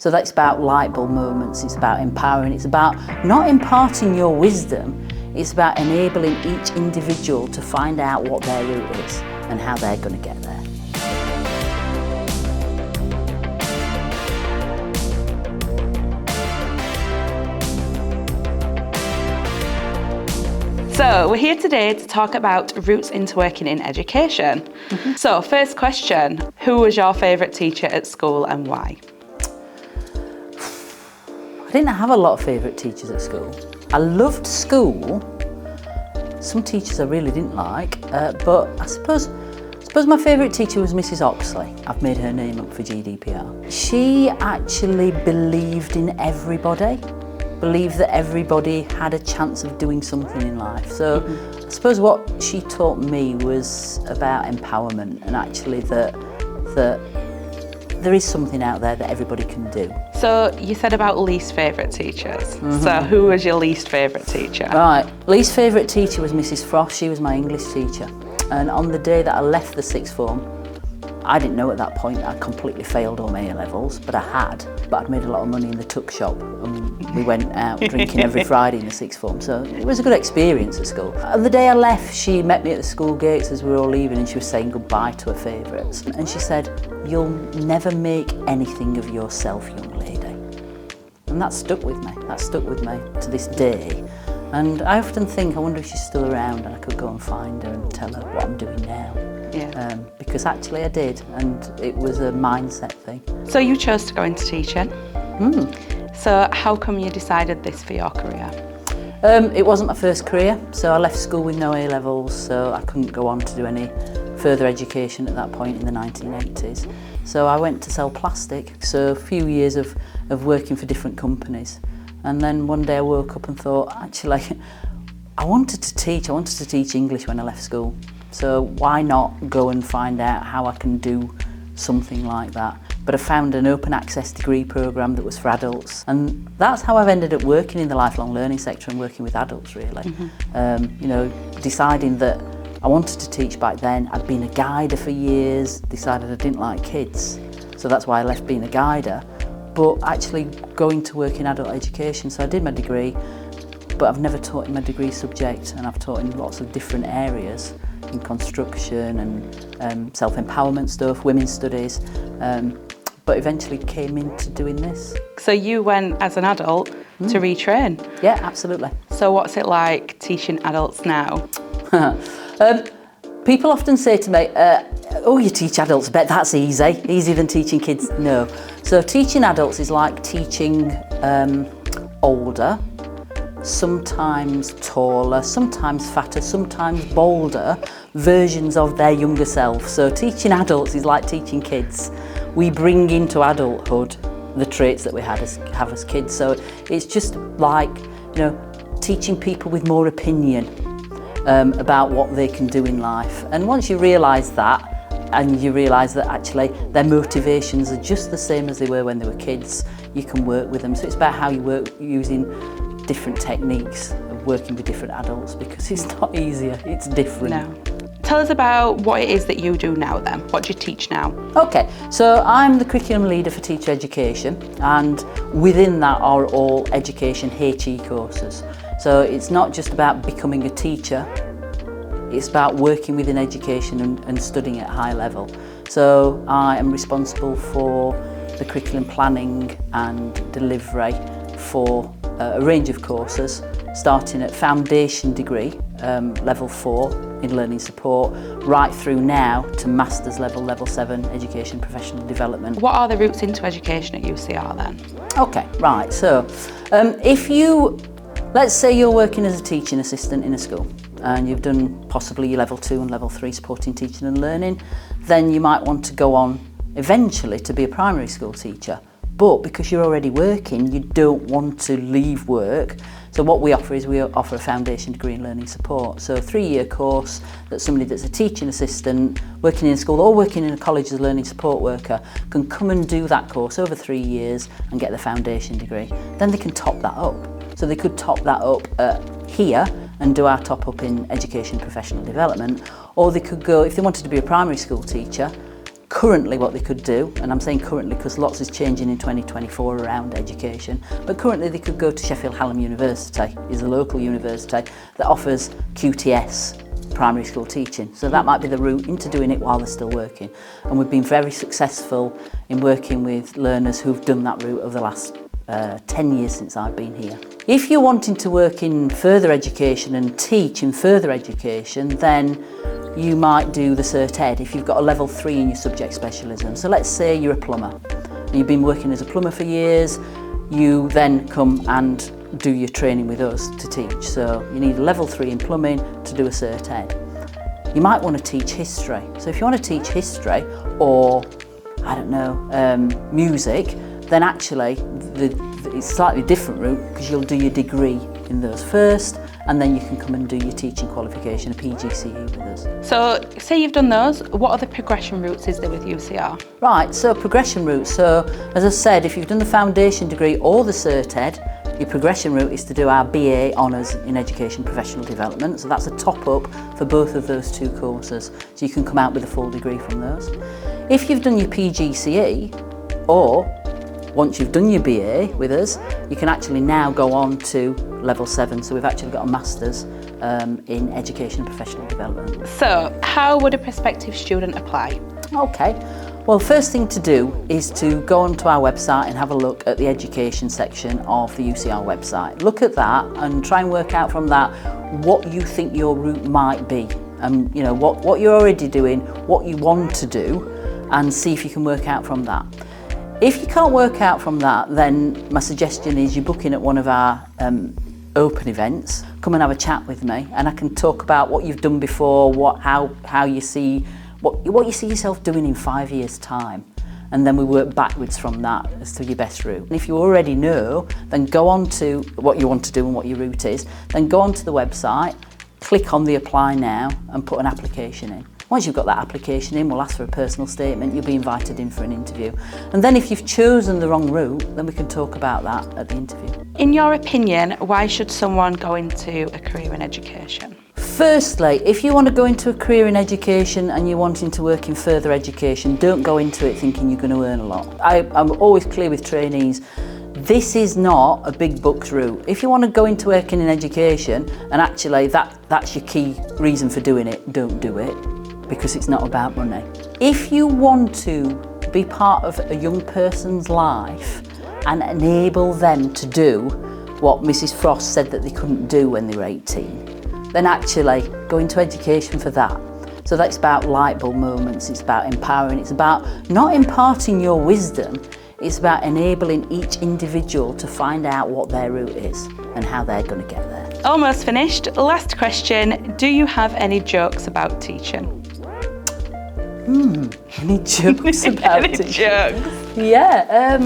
So that's about light bulb moments, it's about empowering, it's about not imparting your wisdom, it's about enabling each individual to find out what their route is and how they're going to get there. So we're here today to talk about routes into working in education. So first question, who was your favourite teacher at school and why? I didn't have a lot of favourite teachers at school. I loved school. Some teachers I really didn't like, but I suppose my favourite teacher was Mrs. Oxley. I've made her name up for GDPR. She actually believed in everybody, believed that everybody had a chance of doing something in life. So I suppose what she taught me was about empowerment and actually that there is something out there that everybody can do. So you said about least favourite teachers. So who was your least favourite teacher? Right, least favourite teacher was Mrs. Frost. She was my English teacher. And on the day that I left the sixth form, I didn't know at that point that I completely failed all my A-levels, but I had. But I'd made a lot of money in the tuck shop and we went out drinking every Friday in the sixth form. So it was a good experience at school. And the day I left, she met me at the school gates as we were all leaving and she was saying goodbye to her favourites. And she said, "You'll never make anything of yourself, young lady." And that stuck with me. That stuck with me to this day. And I often think, I wonder if she's still around and I could go and find her and tell her what I'm doing now. Yeah. Because actually I did, and it was a mindset thing. So you chose to go into teaching. So how come you decided this for your career? It wasn't my first career, so I left school with no A-levels, so I couldn't go on to do any further education at that point in the 1980s. So I went to sell plastic, so a few years of working for different companies. And then one day I woke up and thought, actually, I wanted to teach English when I left school. So why not go and find out how I can do something like that? But I found an open access degree programme that was for adults. And that's how I've ended up working in the lifelong learning sector and working with adults, really. Deciding that I wanted to teach back then. I'd been a guider for years, decided I didn't like kids. So that's why I left being a guider. But actually going to work in adult education. So I did my degree, but I've never taught in my degree subject, and I've taught in lots of different areas, in construction and self-empowerment stuff, women's studies, but eventually came into doing this. So you went as an adult to retrain? Yeah, absolutely. So what's it like teaching adults now? People often say to me, oh, you teach adults, I bet that's easier than teaching kids. No. So teaching adults is like teaching older, sometimes taller, sometimes fatter, sometimes bolder versions of their younger self. So teaching adults is like teaching kids. We bring into adulthood the traits that we have as kids. So it's just like, teaching people with more opinion about what they can do in life. And once you realise that, and you realise that actually their motivations are just the same as they were when they were kids, you can work with them. So it's about how you work using different techniques of working with different adults, because it's not easier, it's different. No. Tell us about what it is that you do now then. What do you teach now? Okay, so I'm the curriculum leader for teacher education, and within that are all education HE courses. So it's not just about becoming a teacher, it's about working within education and studying at a high level. So I am responsible for the curriculum planning and delivery for a range of courses, starting at foundation degree, level 4 in learning support, right through now to master's level, level 7 education professional development. What are the routes into education at UCR then? Okay, right, so let's say you're working as a teaching assistant in a school and you've done possibly your level 2 and level 3 supporting teaching and learning, then you might want to go on eventually to be a primary school teacher. But because you're already working, you don't want to leave work. So what we offer is we offer a foundation degree in learning support. So a 3-year course that somebody that's a teaching assistant, working in a school or working in a college as a learning support worker can come and do that course over 3 years and get the foundation degree. Then they can top that up. So they could top that up here and do our top up in education professional development, or they could go, if they wanted to be a primary school teacher, currently what they could do, and I'm saying currently because lots is changing in 2024 around education, but currently they could go to Sheffield Hallam University, is a local university that offers QTS, primary school teaching. So that might be the route into doing it while they're still working. And we've been very successful in working with learners who've done that route over the last 10 years since I've been here. If you're wanting to work in further education and teach in further education, then you might do the Cert Ed if you've got a level 3 in your subject specialism. So let's say you're a plumber and you've been working as a plumber for years, you then come and do your training with us to teach. So you need a level 3 in plumbing to do a Cert Ed. You might want to teach history. So if you want to teach history or, I don't know, music, then actually it's a slightly different route because you'll do your degree in those first, and then you can come and do your teaching qualification, a PGCE with us. So say you've done those, what other progression routes is there with UCR? Right, so progression routes. So as I said, if you've done the foundation degree or the Cert Ed, your progression route is to do our BA Honours in Education Professional Development. So that's a top up for both of those two courses. So you can come out with a full degree from those. If you've done your PGCE, or once you've done your BA with us, you can actually now go on to level 7. So we've actually got a Masters in Education and Professional Development. So how would a prospective student apply? Okay, well, first thing to do is to go onto our website and have a look at the education section of the UCR website. Look at that and try and work out from that what you think your route might be, and you know what you're already doing, what you want to do, and see if you can work out from that. If you can't work out from that, then my suggestion is you book in at one of our open events. Come and have a chat with me, and I can talk about what you've done before, how you see what you see yourself doing in 5 years' time, and then we work backwards from that as to your best route. And if you already know, then go on to what you want to do and what your route is. Then go onto the website, click on the apply now, and put an application in. Once you've got that application in, we'll ask for a personal statement, you'll be invited in for an interview. And then if you've chosen the wrong route, then we can talk about that at the interview. In your opinion, why should someone go into a career in education? Firstly, if you want to go into a career in education and you're wanting to work in further education, don't go into it thinking you're going to earn a lot. I'm always clear with trainees, this is not a big bucks route. If you want to go into working in education and actually that's your key reason for doing it, don't do it, because it's not about money. If you want to be part of a young person's life and enable them to do what Mrs. Frost said that they couldn't do when they were 18, then actually go into education for that. So that's about light bulb moments, it's about empowering, it's about not imparting your wisdom, it's about enabling each individual to find out what their route is and how they're going to get there. Almost finished. Last question, do you have any jokes about teaching? Any jokes about Any it? jokes? Yeah.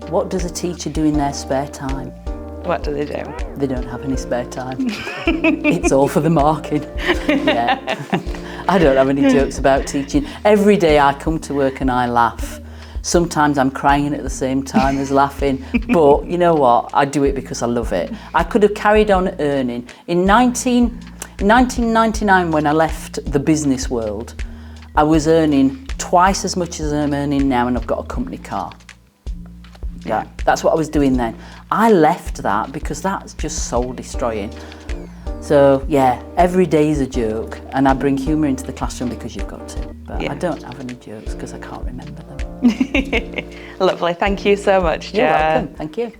What does a teacher do in their spare time? What do they do? They don't have any spare time. It's all for the marking. Yeah. I don't have any jokes about teaching. Every day I come to work and I laugh. Sometimes I'm crying at the same time as laughing, but you know what? I do it because I love it. I could have carried on earning. In 1999, when I left the business world, I was earning twice as much as I'm earning now, and I've got a company car. Yeah, that's what I was doing then. I left that because that's just soul destroying. So yeah, every day is a joke, and I bring humour into the classroom because you've got to. But I don't have any jokes because I can't remember them. Lovely, thank you so much, Jo. You're welcome, thank you.